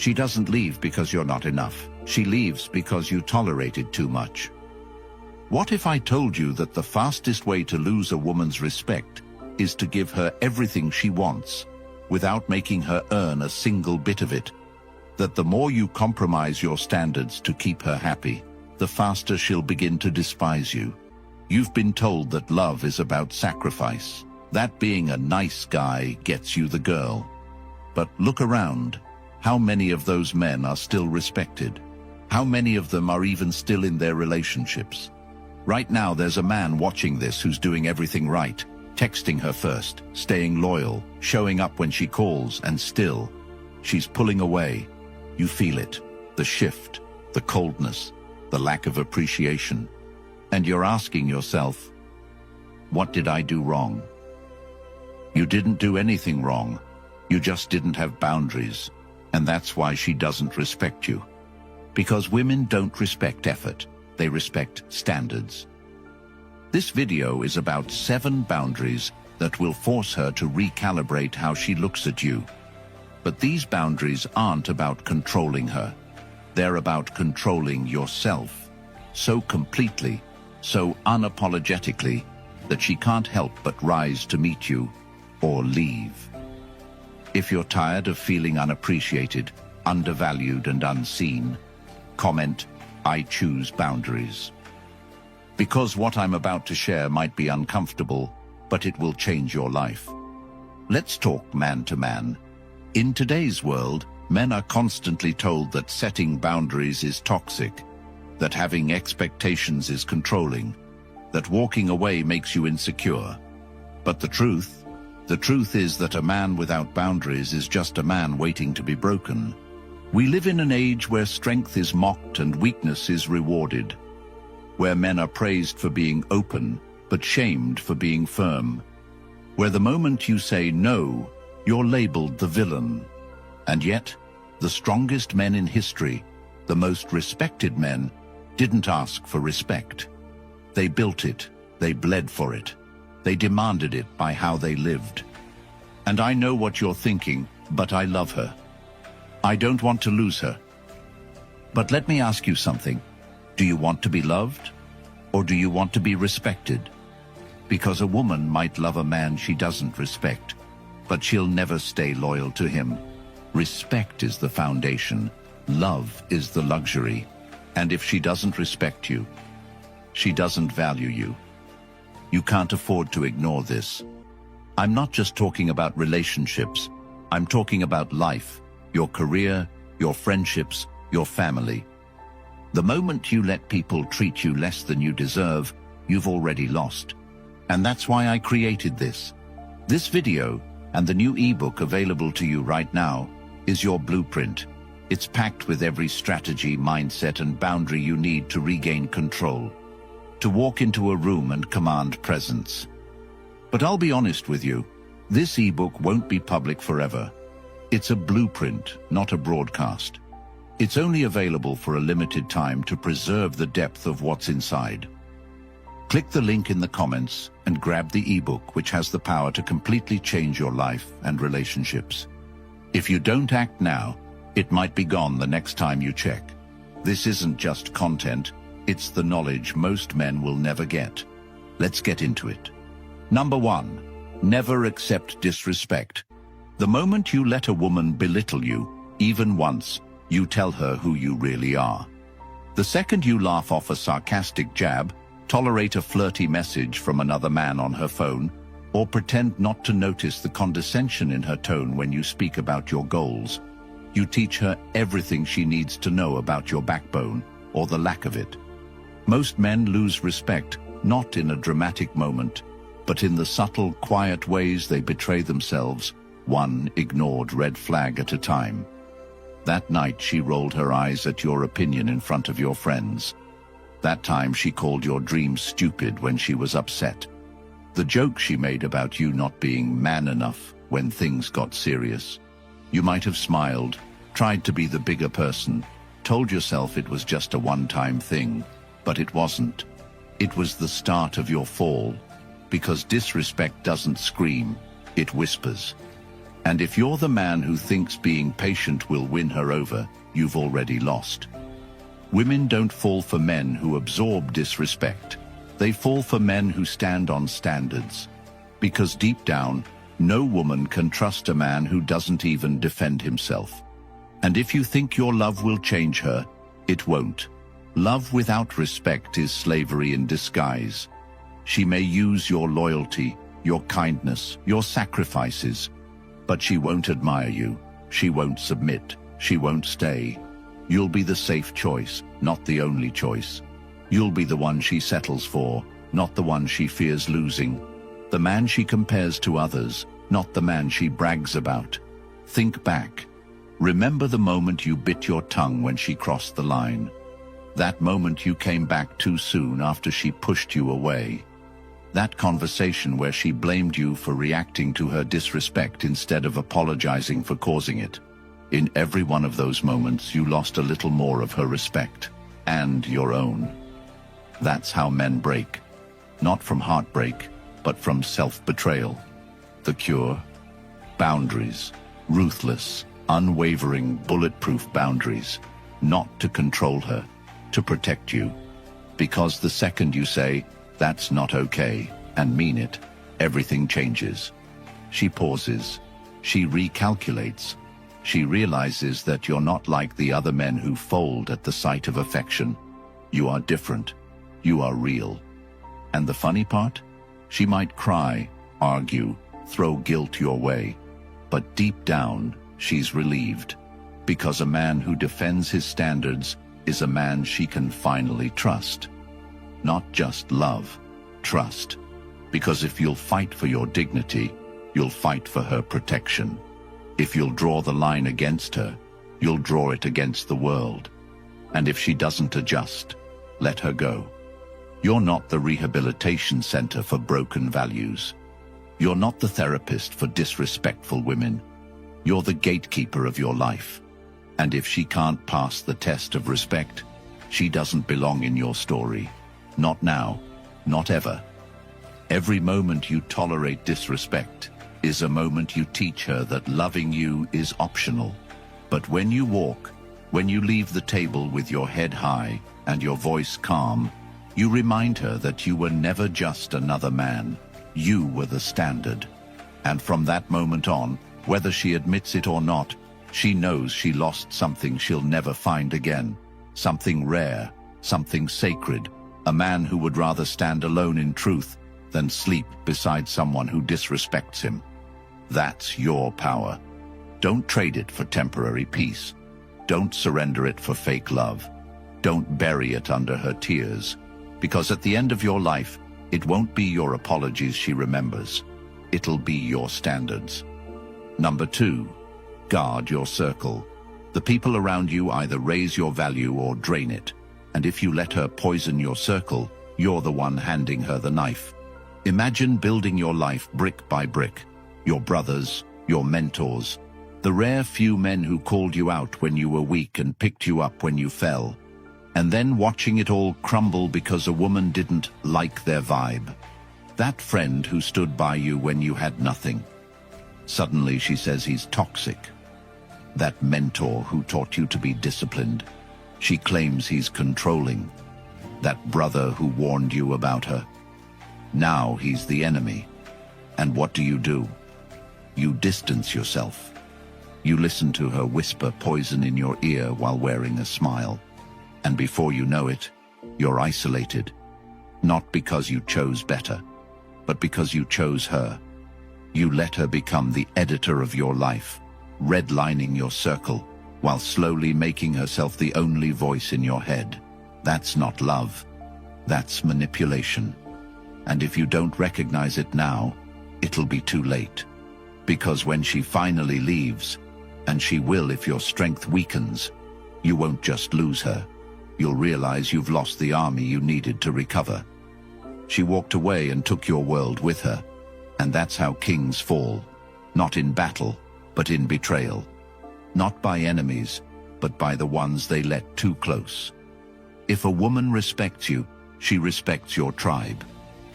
She doesn't leave because you're not enough. She leaves because you tolerated too much. What if I told you that the fastest way to lose a woman's respect is to give her everything she wants, without making her earn a single bit of it? That the more you compromise your standards to keep her happy, the faster she'll begin to despise you. You've been told that love is about sacrifice, that being a nice guy gets you the girl. But look around. How many of those men are still respected? How many of them are even still in their relationships? Right now there's a man watching this who's doing everything right, texting her first, staying loyal, showing up when she calls, and still, she's pulling away. You feel it, the shift, the coldness, the lack of appreciation. And you're asking yourself, what did I do wrong? You didn't do anything wrong. You just didn't have boundaries. And that's why she doesn't respect you. Because women don't respect effort, they respect standards. This video is about 7 boundaries that will force her to recalibrate how she looks at you. But these boundaries aren't about controlling her. They're about controlling yourself, so completely, so unapologetically, that she can't help but rise to meet you or leave. If you're tired of feeling unappreciated, undervalued, and unseen, comment, "I choose boundaries." Because what I'm about to share might be uncomfortable, but it will change your life. Let's talk man to man. In today's world, men are constantly told that setting boundaries is toxic, that having expectations is controlling, that walking away makes you insecure. But the truth is that a man without boundaries is just a man waiting to be broken. We live in an age where strength is mocked and weakness is rewarded, where men are praised for being open, but shamed for being firm, where the moment you say no, you're labeled the villain. And yet, the strongest men in history, the most respected men, didn't ask for respect. They built it, they bled for it, they demanded it by how they lived. And I know what you're thinking, but I love her. I don't want to lose her. But let me ask you something. Do you want to be loved? Or do you want to be respected? Because a woman might love a man she doesn't respect, but she'll never stay loyal to him. Respect is the foundation. Love is the luxury. And if she doesn't respect you, she doesn't value you. You can't afford to ignore this. I'm not just talking about relationships. I'm talking about life, your career, your friendships, your family. The moment you let people treat you less than you deserve, you've already lost. And that's why I created this. This video, and the new ebook available to you right now, is your blueprint. It's packed with every strategy, mindset, and boundary you need to regain control, to walk into a room and command presence. But I'll be honest with you, this ebook won't be public forever. It's a blueprint, not a broadcast. It's only available for a limited time to preserve the depth of what's inside. Click the link in the comments and grab the ebook, which has the power to completely change your life and relationships. If you don't act now, it might be gone the next time you check. This isn't just content, it's the knowledge most men will never get. Let's get into it. Number 1, never accept disrespect. The moment you let a woman belittle you, even once, you tell her who you really are. The second you laugh off a sarcastic jab, tolerate a flirty message from another man on her phone, or pretend not to notice the condescension in her tone when you speak about your goals, you teach her everything she needs to know about your backbone, or the lack of it. Most men lose respect, not in a dramatic moment, but in the subtle, quiet ways they betray themselves, one ignored red flag at a time. That night she rolled her eyes at your opinion in front of your friends. That time she called your dreams stupid when she was upset. The joke she made about you not being man enough when things got serious. You might have smiled, tried to be the bigger person, told yourself it was just a one-time thing, but it wasn't. It was the start of your fall, because disrespect doesn't scream, it whispers. And if you're the man who thinks being patient will win her over, you've already lost. Women don't fall for men who absorb disrespect. They fall for men who stand on standards. Because deep down, no woman can trust a man who doesn't even defend himself. And if you think your love will change her, it won't. Love without respect is slavery in disguise. She may use your loyalty, your kindness, your sacrifices, but she won't admire you. She won't submit. She won't stay. You'll be the safe choice, not the only choice. You'll be the one she settles for, not the one she fears losing. The man she compares to others, not the man she brags about. Think back. Remember the moment you bit your tongue when she crossed the line. That moment you came back too soon after she pushed you away. That conversation where she blamed you for reacting to her disrespect instead of apologizing for causing it. In every one of those moments, you lost a little more of her respect, and your own. That's how men break. Not from heartbreak, but from self-betrayal. The cure? Boundaries. Ruthless, unwavering, bulletproof boundaries. Not to control her, to protect you. Because the second you say, "That's not okay," and mean it, everything changes. She pauses. She recalculates. She realizes that you're not like the other men who fold at the sight of affection. You are different. You are real. And the funny part? She might cry, argue, throw guilt your way. But deep down, she's relieved. Because a man who defends his standards is a man she can finally trust. Not just love, trust. Because if you'll fight for your dignity, you'll fight for her protection. If you'll draw the line against her, you'll draw it against the world. And if she doesn't adjust, let her go. You're not the rehabilitation center for broken values. You're not the therapist for disrespectful women. You're the gatekeeper of your life. And if she can't pass the test of respect, she doesn't belong in your story. Not now, not ever. Every moment you tolerate disrespect is a moment you teach her that loving you is optional. But when you walk, when you leave the table with your head high and your voice calm, you remind her that you were never just another man. You were the standard. And from that moment on, whether she admits it or not, she knows she lost something she'll never find again. Something rare, something sacred. A man who would rather stand alone in truth than sleep beside someone who disrespects him. That's your power. Don't trade it for temporary peace. Don't surrender it for fake love. Don't bury it under her tears. Because at the end of your life, it won't be your apologies she remembers. It'll be your standards. Number 2, guard your circle. The people around you either raise your value or drain it. And if you let her poison your circle, you're the one handing her the knife. Imagine building your life brick by brick. Your brothers, your mentors, the rare few men who called you out when you were weak and picked you up when you fell. And then watching it all crumble because a woman didn't like their vibe. That friend who stood by you when you had nothing. Suddenly she says he's toxic. That mentor who taught you to be disciplined. She claims he's controlling. That brother who warned you about her. Now he's the enemy. And what do? You distance yourself. You listen to her whisper poison in your ear while wearing a smile. And before you know it, you're isolated. Not because you chose better, but because you chose her. You let her become the editor of your life, redlining your circle, while slowly making herself the only voice in your head. That's not love. That's manipulation. And if you don't recognize it now, it'll be too late. Because when she finally leaves, and she will if your strength weakens, you won't just lose her. You'll realize you've lost the army you needed to recover. She walked away and took your world with her. And that's how kings fall. Not in battle, but in betrayal. Not by enemies, but by the ones they let too close. If a woman respects you, she respects your tribe.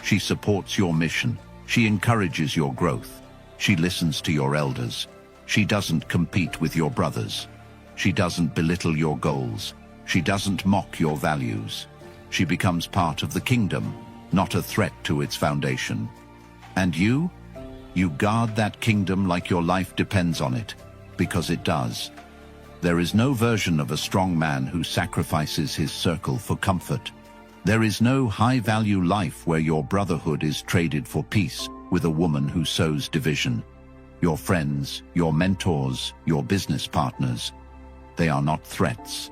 She supports your mission. She encourages your growth. She listens to your elders. She doesn't compete with your brothers. She doesn't belittle your goals. She doesn't mock your values. She becomes part of the kingdom, not a threat to its foundation. And you guard that kingdom like your life depends on it, because it does. There is no version of a strong man who sacrifices his circle for comfort. There is no high-value life where your brotherhood is traded for peace with a woman who sows division. Your friends, your mentors, your business partners, they are not threats.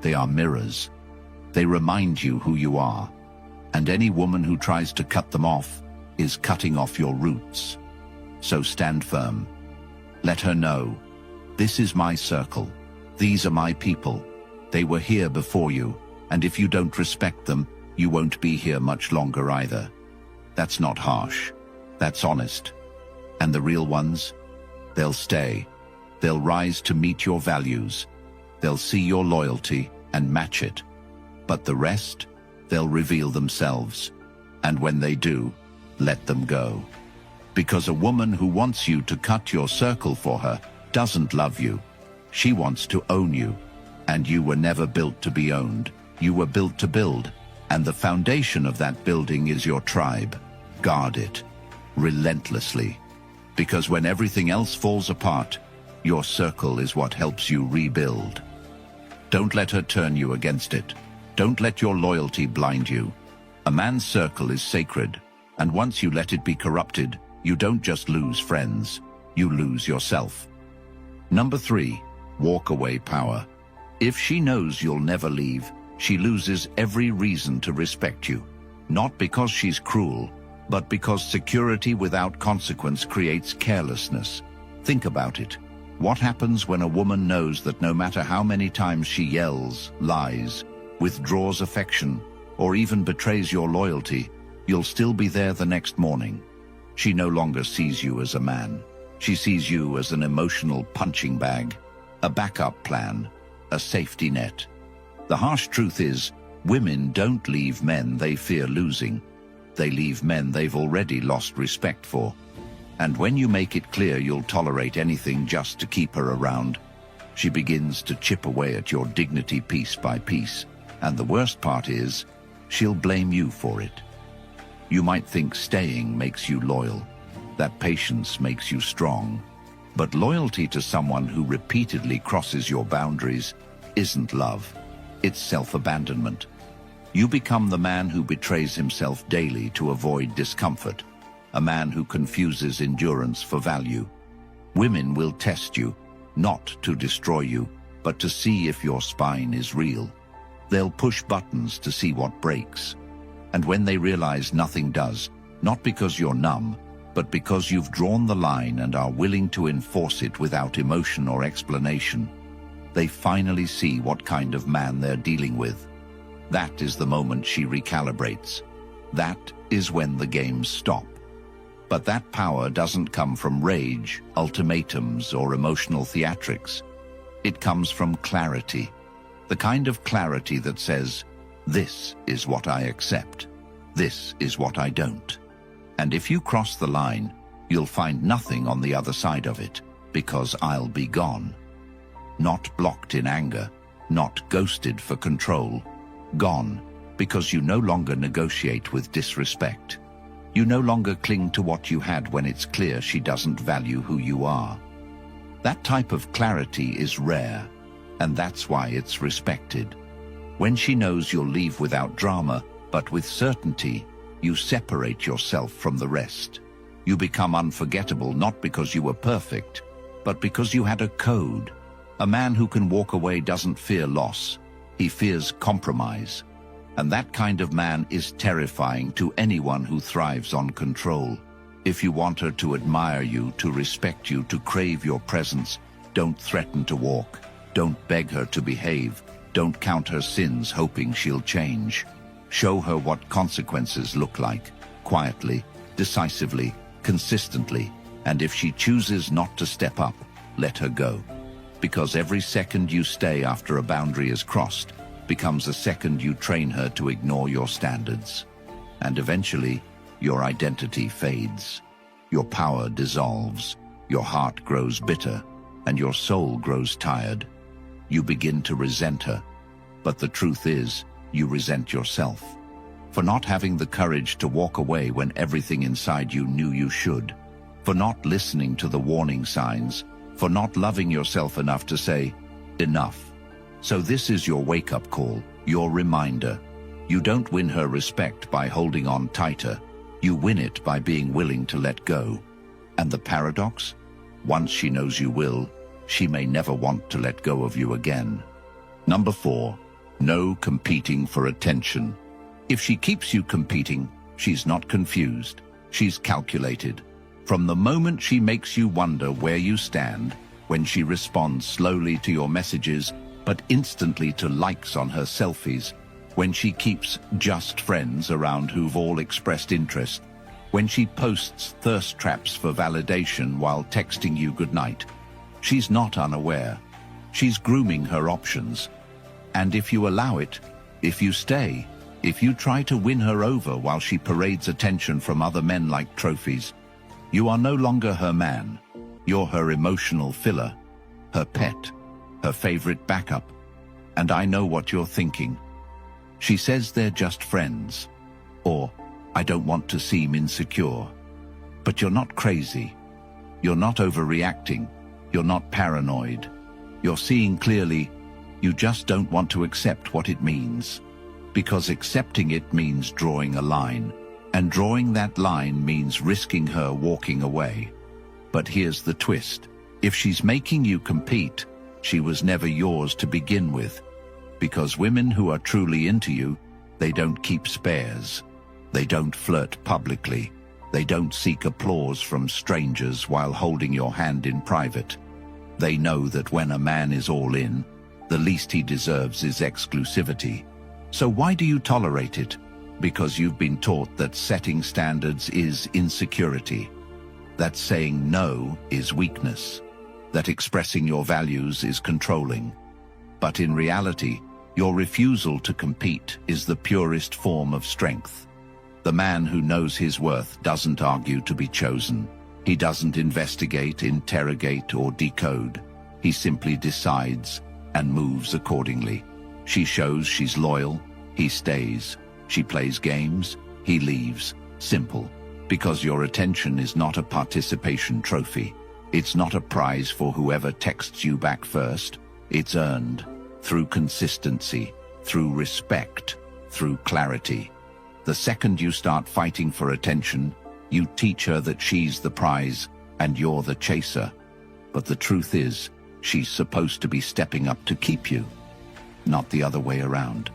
They are mirrors. They remind you who you are. And any woman who tries to cut them off is cutting off your roots. So stand firm. Let her know, this is my circle. These are my people. They were here before you, and if you don't respect them, you won't be here much longer either. That's not harsh. That's honest. And the real ones? They'll stay. They'll rise to meet your values. They'll see your loyalty and match it. But the rest, they'll reveal themselves. And when they do, let them go. Because a woman who wants you to cut your circle for her doesn't love you. She wants to own you. And you were never built to be owned. You were built to build. And the foundation of that building is your tribe. Guard it, relentlessly. Because when everything else falls apart, your circle is what helps you rebuild. Don't let her turn you against it. Don't let your loyalty blind you. A man's circle is sacred, and once you let it be corrupted, you don't just lose friends, you lose yourself. Number 3, walk away power. If she knows you'll never leave, she loses every reason to respect you. Not because she's cruel, but because security without consequence creates carelessness. Think about it. What happens when a woman knows that no matter how many times she yells, lies, withdraws affection, or even betrays your loyalty, you'll still be there the next morning? She no longer sees you as a man. She sees you as an emotional punching bag, a backup plan, a safety net. The harsh truth is, women don't leave men they fear losing. They leave men they've already lost respect for. And when you make it clear you'll tolerate anything just to keep her around, she begins to chip away at your dignity piece by piece. And the worst part is, she'll blame you for it. You might think staying makes you loyal, that patience makes you strong. But loyalty to someone who repeatedly crosses your boundaries isn't love. It's self-abandonment. You become the man who betrays himself daily to avoid discomfort, a man who confuses endurance for value. Women will test you, not to destroy you, but to see if your spine is real. They'll push buttons to see what breaks. And when they realize nothing does, not because you're numb, but because you've drawn the line and are willing to enforce it without emotion or explanation, they finally see what kind of man they're dealing with. That is the moment she recalibrates. That is when the games stop. But that power doesn't come from rage, ultimatums, or emotional theatrics. It comes from clarity. The kind of clarity that says, this is what I accept. This is what I don't. And if you cross the line, you'll find nothing on the other side of it, because I'll be gone. Not blocked in anger, not ghosted for control. Gone, because you no longer negotiate with disrespect. You no longer cling to what you had when it's clear she doesn't value who you are. That type of clarity is rare, and that's why it's respected. When she knows you'll leave without drama, but with certainty, you separate yourself from the rest. You become unforgettable not because you were perfect, but because you had a code. A man who can walk away doesn't fear loss. He fears compromise. And that kind of man is terrifying to anyone who thrives on control. If you want her to admire you, to respect you, to crave your presence, don't threaten to walk. Don't beg her to behave. Don't count her sins hoping she'll change. Show her what consequences look like, quietly, decisively, consistently. And if she chooses not to step up, let her go. Because every second you stay after a boundary is crossed becomes a second you train her to ignore your standards. And eventually, your identity fades. Your power dissolves. Your heart grows bitter, and your soul grows tired. You begin to resent her. But the truth is, you resent yourself for not having the courage to walk away when everything inside you knew you should, for not listening to the warning signs, for not loving yourself enough to say, enough. So this is your wake-up call, your reminder. You don't win her respect by holding on tighter. You win it by being willing to let go. And the paradox? Once she knows you will, she may never want to let go of you again. Number 4, no competing for attention. If she keeps you competing, she's not confused. She's calculated. From the moment she makes you wonder where you stand, when she responds slowly to your messages, but instantly to likes on her selfies, when she keeps just friends around who've all expressed interest, when she posts thirst traps for validation while texting you goodnight, she's not unaware. She's grooming her options. And if you allow it, if you stay, if you try to win her over while she parades attention from other men like trophies, you are no longer her man. You're her emotional filler, her pet, her favorite backup. And I know what you're thinking. She says they're just friends. Or, I don't want to seem insecure. But you're not crazy. You're not overreacting. You're not paranoid. You're seeing clearly. You just don't want to accept what it means. Because accepting it means drawing a line. And drawing that line means risking her walking away. But here's the twist. If she's making you compete, she was never yours to begin with. Because women who are truly into you, they don't keep spares. They don't flirt publicly. They don't seek applause from strangers while holding your hand in private. They know that when a man is all in, the least he deserves is exclusivity. So why do you tolerate it? Because you've been taught that setting standards is insecurity, that saying no is weakness, that expressing your values is controlling. But in reality, your refusal to compete is the purest form of strength. The man who knows his worth doesn't argue to be chosen. He doesn't investigate, interrogate, or decode. He simply decides and moves accordingly. She shows she's loyal, he stays. She plays games, he leaves. Simple. Because your attention is not a participation trophy. It's not a prize for whoever texts you back first. It's earned through consistency, through respect, through clarity. The second you start fighting for attention, you teach her that she's the prize and you're the chaser. But the truth is, she's supposed to be stepping up to keep you, not the other way around.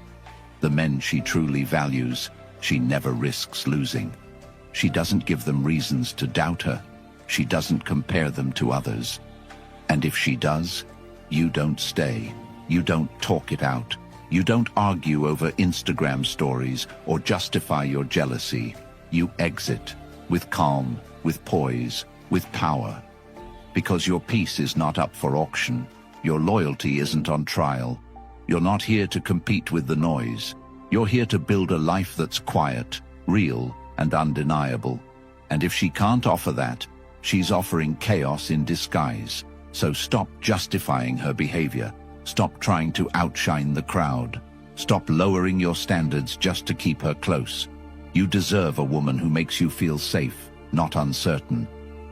The men she truly values, she never risks losing. She doesn't give them reasons to doubt her. She doesn't compare them to others. And if she does, you don't stay. You don't talk it out. You don't argue over Instagram stories or justify your jealousy. You exit with calm, with poise, with power. Because your peace is not up for auction. Your loyalty isn't on trial. You're not here to compete with the noise. You're here to build a life that's quiet, real, and undeniable. And if she can't offer that, she's offering chaos in disguise. So stop justifying her behavior. Stop trying to outshine the crowd. Stop lowering your standards just to keep her close. You deserve a woman who makes you feel safe, not uncertain.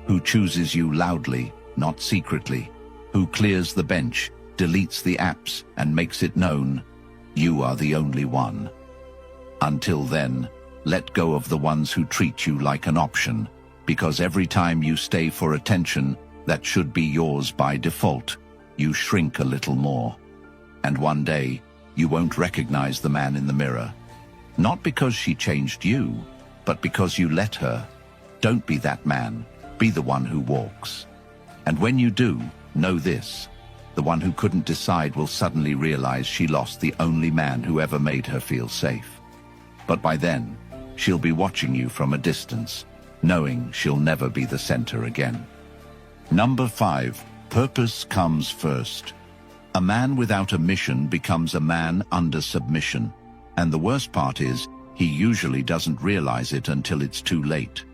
Who chooses you loudly, not secretly. Who clears the bench, deletes the apps, and makes it known. You are the only one. Until then, let go of the ones who treat you like an option, because every time you stay for attention that should be yours by default, you shrink a little more. And one day, you won't recognize the man in the mirror. Not because she changed you, but because you let her. Don't be that man. Be the one who walks. And when you do, know this. The one who couldn't decide will suddenly realize she lost the only man who ever made her feel safe. But by then, she'll be watching you from a distance, knowing she'll never be the center again. Number 5. Purpose comes first. A man without a mission becomes a man under submission. And the worst part is, he usually doesn't realize it until it's too late.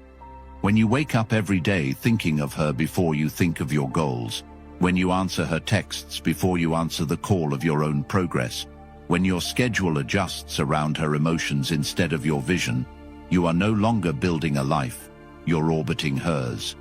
When you wake up every day thinking of her before you think of your goals, when you answer her texts before you answer the call of your own progress, when your schedule adjusts around her emotions instead of your vision, you are no longer building a life, you're orbiting hers.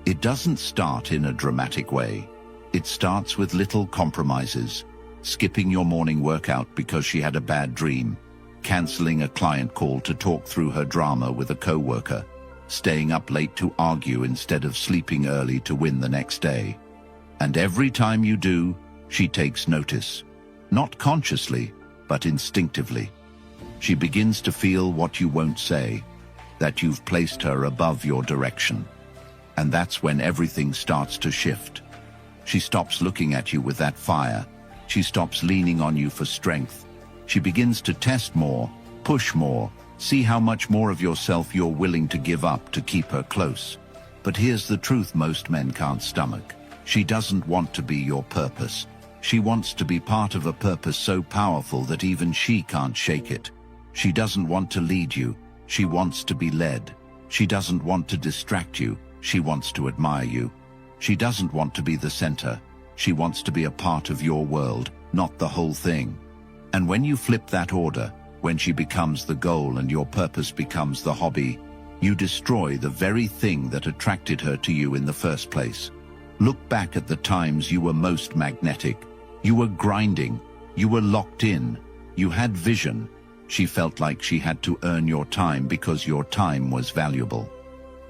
It doesn't start in a dramatic way. It starts with little compromises, skipping your morning workout because she had a bad dream, canceling a client call to talk through her drama with a coworker, staying up late to argue instead of sleeping early to win the next day. And every time you do, she takes notice. Not consciously, but instinctively. She begins to feel what you won't say, that you've placed her above your direction. And that's when everything starts to shift. She stops looking at you with that fire. She stops leaning on you for strength. She begins to test more, push more, see how much more of yourself you're willing to give up to keep her close. But here's the truth most men can't stomach. She doesn't want to be your purpose. She wants to be part of a purpose so powerful that even she can't shake it. She doesn't want to lead you. She wants to be led. She doesn't want to distract you. She wants to admire you. She doesn't want to be the center. She wants to be a part of your world, not the whole thing. And when you flip that order, when she becomes the goal and your purpose becomes the hobby, you destroy the very thing that attracted her to you in the first place. Look back at the times you were most magnetic. You were grinding. You were locked in. You had vision. She felt like she had to earn your time because your time was valuable.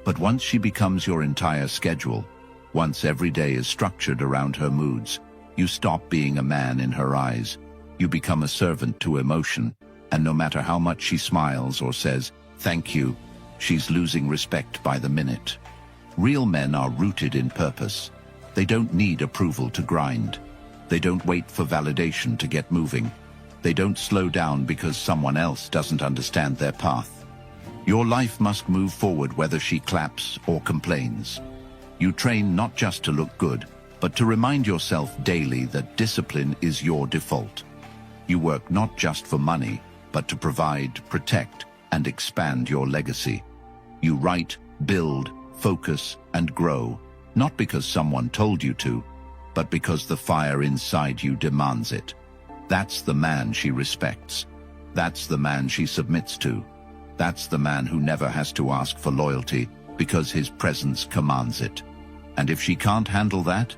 But once she becomes your entire schedule, once every day is structured around her moods, you stop being a man in her eyes. You become a servant to emotion, and no matter how much she smiles or says, "Thank you," she's losing respect by the minute. Real men are rooted in purpose. They don't need approval to grind. They don't wait for validation to get moving. They don't slow down because someone else doesn't understand their path. Your life must move forward whether she claps or complains. You train not just to look good, but to remind yourself daily that discipline is your default. You work not just for money, but to provide, protect, and expand your legacy. You write, build, focus, and grow, not because someone told you to, but because the fire inside you demands it. That's the man she respects. That's the man she submits to. That's the man who never has to ask for loyalty because his presence commands it. And if she can't handle that,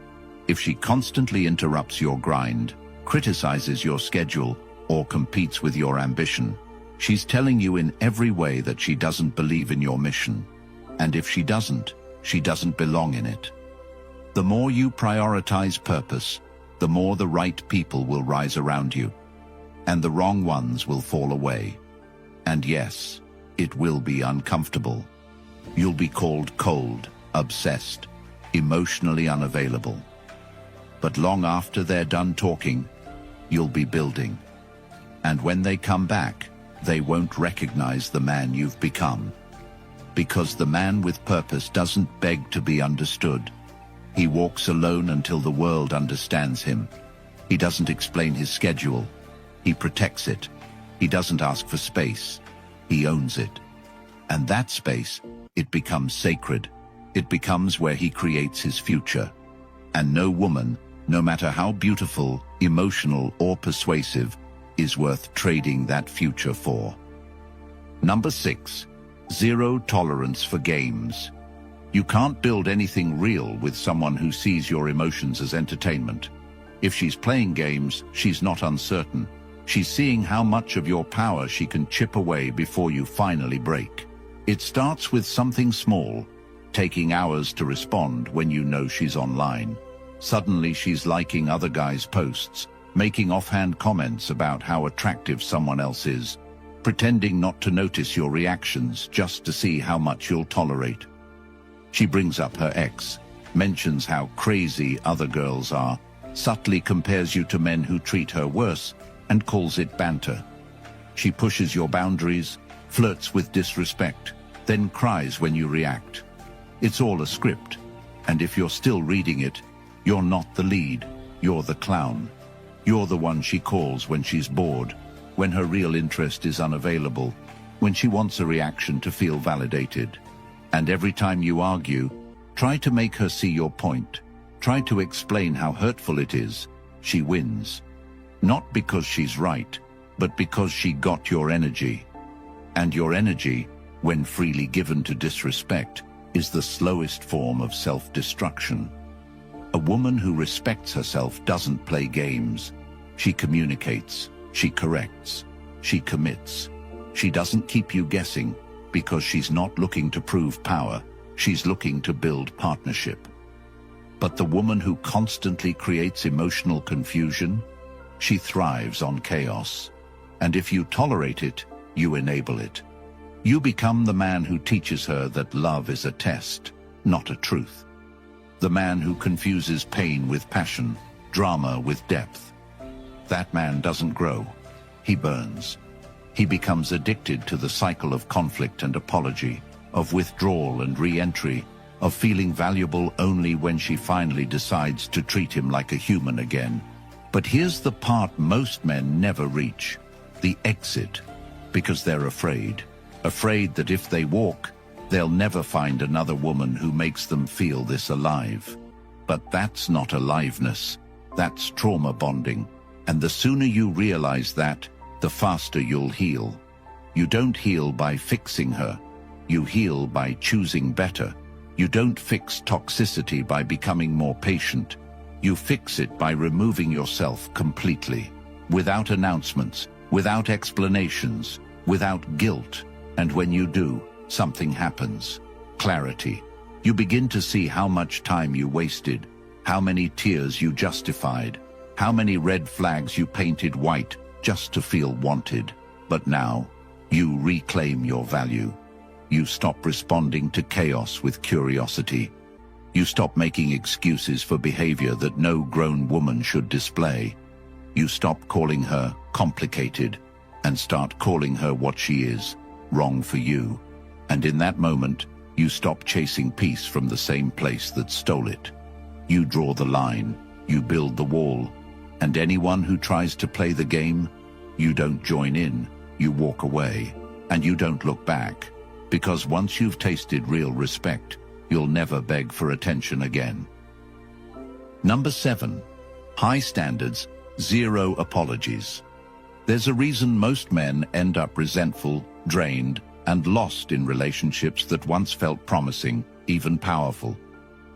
if she constantly interrupts your grind, criticizes your schedule, or competes with your ambition, she's telling you in every way that she doesn't believe in your mission. And if she doesn't belong in it. The more you prioritize purpose, the more the right people will rise around you, and the wrong ones will fall away. And yes, it will be uncomfortable. You'll be called cold, obsessed, emotionally unavailable. But long after they're done talking, you'll be building. And when they come back, they won't recognize the man you've become. Because the man with purpose doesn't beg to be understood. He walks alone until the world understands him. He doesn't explain his schedule. He protects it. He doesn't ask for space. He owns it. And that space, it becomes sacred. It becomes where he creates his future. And no woman, no matter how beautiful, emotional, or persuasive, is worth trading that future for. Number 6. Zero tolerance for games. You can't build anything real with someone who sees your emotions as entertainment. If she's playing games, she's not uncertain. She's seeing how much of your power she can chip away before you finally break. It starts with something small, taking hours to respond when you know she's online. Suddenly she's liking other guys' posts, making offhand comments about how attractive someone else is, pretending not to notice your reactions just to see how much you'll tolerate. She brings up her ex, mentions how crazy other girls are, subtly compares you to men who treat her worse, and calls it banter. She pushes your boundaries, flirts with disrespect, then cries when you react. It's all a script, and if you're still reading it, you're not the lead, you're the clown. You're the one she calls when she's bored, when her real interest is unavailable, when she wants a reaction to feel validated. And every time you argue, try to make her see your point. Try to explain how hurtful it is. She wins. Not because she's right, but because she got your energy. And your energy, when freely given to disrespect, is the slowest form of self-destruction. A woman who respects herself doesn't play games. She communicates, she corrects, she commits. She doesn't keep you guessing, because she's not looking to prove power, she's looking to build partnership. But the woman who constantly creates emotional confusion, she thrives on chaos. And if you tolerate it, you enable it. You become the man who teaches her that love is a test, not a truth. The man who confuses pain with passion, drama with depth. That man doesn't grow, he burns. He becomes addicted to the cycle of conflict and apology, of withdrawal and re-entry, of feeling valuable only when she finally decides to treat him like a human again. But here's the part most men never reach, the exit, because they're afraid. Afraid that if they walk, they'll never find another woman who makes them feel this alive. But that's not aliveness, that's trauma bonding. And the sooner you realize that, the faster you'll heal. You don't heal by fixing her. You heal by choosing better. You don't fix toxicity by becoming more patient. You fix it by removing yourself completely, without announcements, without explanations, without guilt. And when you do, something happens. Clarity. You begin to see how much time you wasted, how many tears you justified, how many red flags you painted white just to feel wanted. But now, you reclaim your value. You stop responding to chaos with curiosity. You stop making excuses for behavior that no grown woman should display. You stop calling her complicated and start calling her what she is, wrong for you. And in that moment, you stop chasing peace from the same place that stole it. You draw the line, you build the wall, and anyone who tries to play the game, you don't join in, you walk away, and you don't look back. Because once you've tasted real respect, you'll never beg for attention again. Number 7. High standards, zero apologies. There's a reason most men end up resentful, drained, and lost in relationships that once felt promising, even powerful.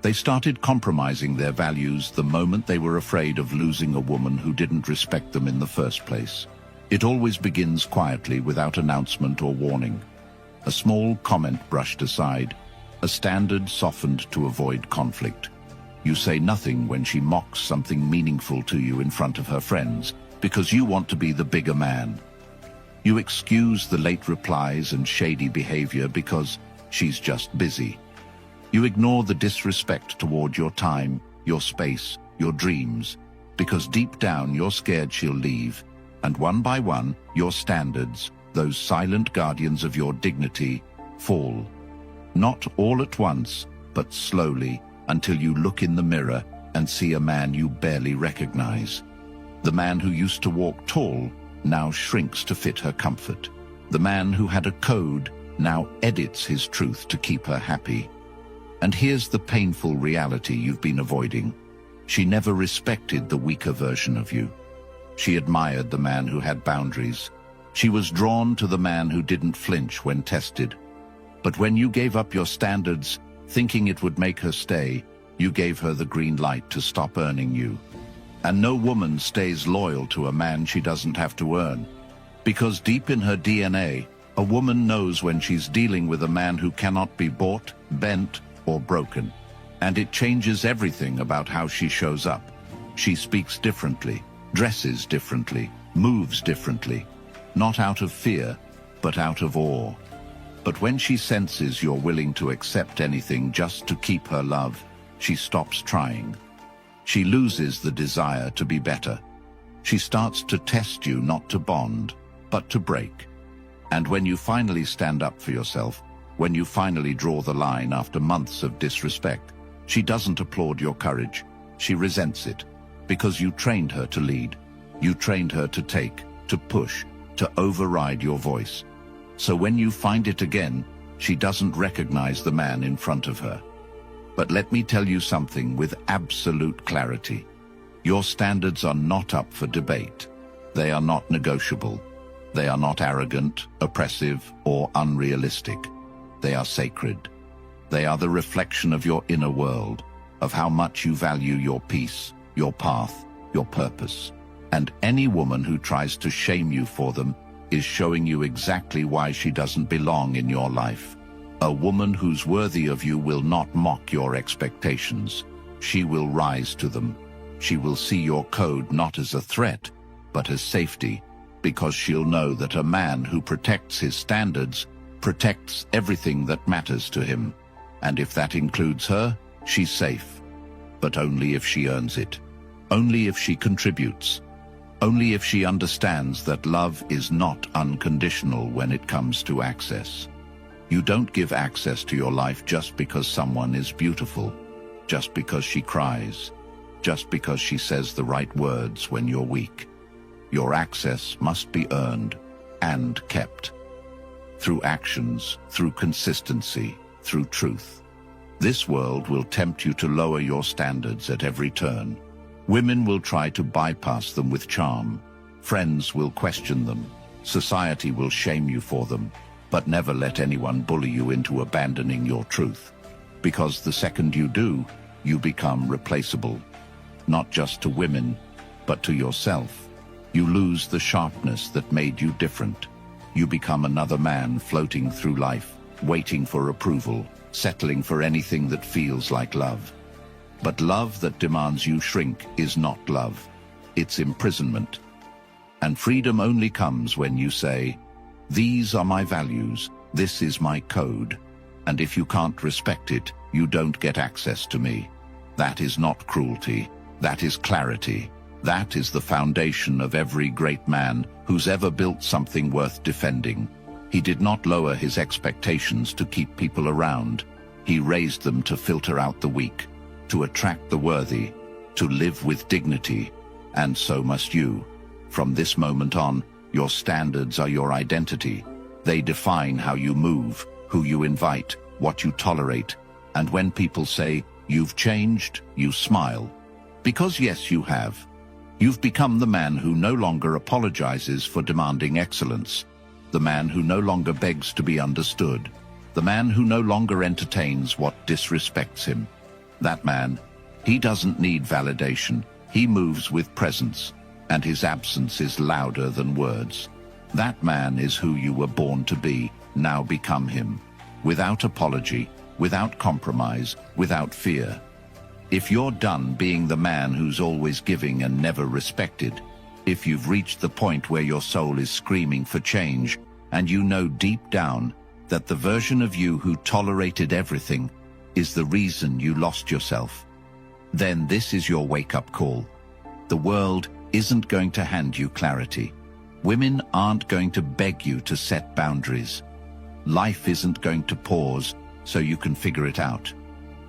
They started compromising their values the moment they were afraid of losing a woman who didn't respect them in the first place. It always begins quietly, without announcement or warning. A small comment brushed aside, a standard softened to avoid conflict. You say nothing when she mocks something meaningful to you in front of her friends, because you want to be the bigger man. You excuse the late replies and shady behavior because she's just busy. You ignore the disrespect toward your time, your space, your dreams, because deep down you're scared she'll leave, and one by one, your standards, those silent guardians of your dignity, fall. Not all at once, but slowly, until you look in the mirror and see a man you barely recognize. The man who used to walk tall now shrinks to fit her comfort. The man who had a code now edits his truth to keep her happy. And here's the painful reality you've been avoiding. She never respected the weaker version of you. She admired the man who had boundaries. She was drawn to the man who didn't flinch when tested. But when you gave up your standards, thinking it would make her stay, you gave her the green light to stop earning you. And no woman stays loyal to a man she doesn't have to earn. Because deep in her DNA, a woman knows when she's dealing with a man who cannot be bought, bent, or broken. And it changes everything about how she shows up. She speaks differently, dresses differently, moves differently. Not out of fear, but out of awe. But when she senses you're willing to accept anything just to keep her love, she stops trying. She loses the desire to be better. She starts to test you not to bond, but to break. And when you finally stand up for yourself, when you finally draw the line after months of disrespect, she doesn't applaud your courage. She resents it, because you trained her to lead. You trained her to take, to push, to override your voice. So when you find it again, She doesn't recognize the man in front of her. But let me tell you something with absolute clarity. Your standards are not up for debate. They are not negotiable. They are not arrogant, oppressive, or unrealistic. They are sacred. They are the reflection of your inner world, of how much you value your peace, your path, your purpose. And any woman who tries to shame you for them is showing you exactly why she doesn't belong in your life. A woman who's worthy of you will not mock your expectations. She will rise to them. She will see your code not as a threat, but as safety, because she'll know that a man who protects his standards protects everything that matters to him. And if that includes her, she's safe. But only if she earns it. Only if she contributes. Only if she understands that love is not unconditional when it comes to access. You don't give access to your life just because someone is beautiful, just because she cries, just because she says the right words when you're weak. Your access must be earned and kept. Through actions, through consistency, through truth. This world will tempt you to lower your standards at every turn. Women will try to bypass them with charm. Friends will question them. Society will shame you for them. But never let anyone bully you into abandoning your truth. Because the second you do, you become replaceable. Not just to women, but to yourself. You lose the sharpness that made you different. You become another man floating through life, waiting for approval, settling for anything that feels like love. But love that demands you shrink is not love. It's imprisonment. And freedom only comes when you say, "These are my values, this is my code, and if you can't respect it, you don't get access to me." That is not cruelty, that is clarity. That is the foundation of every great man who's ever built something worth defending. He did not lower his expectations to keep people around. He raised them to filter out the weak, to attract the worthy, to live with dignity, and so must you. From this moment on, your standards are your identity. They define how you move, who you invite, what you tolerate. And when people say, "You've changed," you smile. Because yes, you have. You've become the man who no longer apologizes for demanding excellence. The man who no longer begs to be understood. The man who no longer entertains what disrespects him. That man, he doesn't need validation. He moves with presence. And his absence is louder than words. That man is who you were born to be. Now become him. Without apology, without compromise, without fear. If you're done being the man who's always giving and never respected, if you've reached the point where your soul is screaming for change, and you know deep down that the version of you who tolerated everything is the reason you lost yourself, then this is your wake-up call. The world isn't going to hand you clarity. Women aren't going to beg you to set boundaries. Life isn't going to pause so you can figure it out.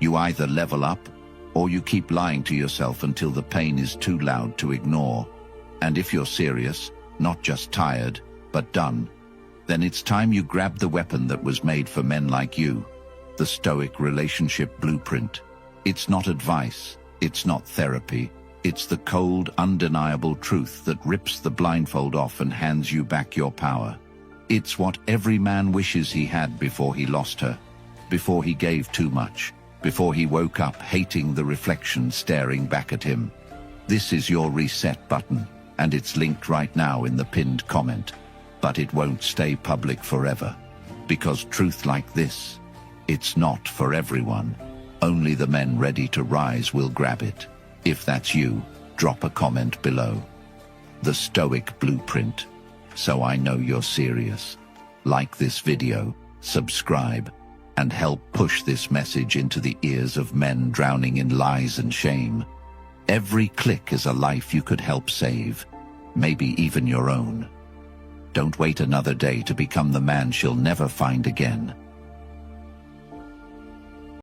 You either level up or you keep lying to yourself until the pain is too loud to ignore. And if you're serious, not just tired, but done, then it's time you grab the weapon that was made for men like you, the Stoic relationship blueprint. It's not advice, it's not therapy. It's the cold, undeniable truth that rips the blindfold off and hands you back your power. It's what every man wishes he had before he lost her, before he gave too much, before he woke up hating the reflection staring back at him. This is your reset button, and it's linked right now in the pinned comment. But it won't stay public forever, because truth like this, it's not for everyone. Only the men ready to rise will grab it. If that's you, drop a comment below. The Stoic Blueprint, so I know you're serious. Like this video, subscribe, and help push this message into the ears of men drowning in lies and shame. Every click is a life you could help save, maybe even your own. Don't wait another day to become the man she'll never find again.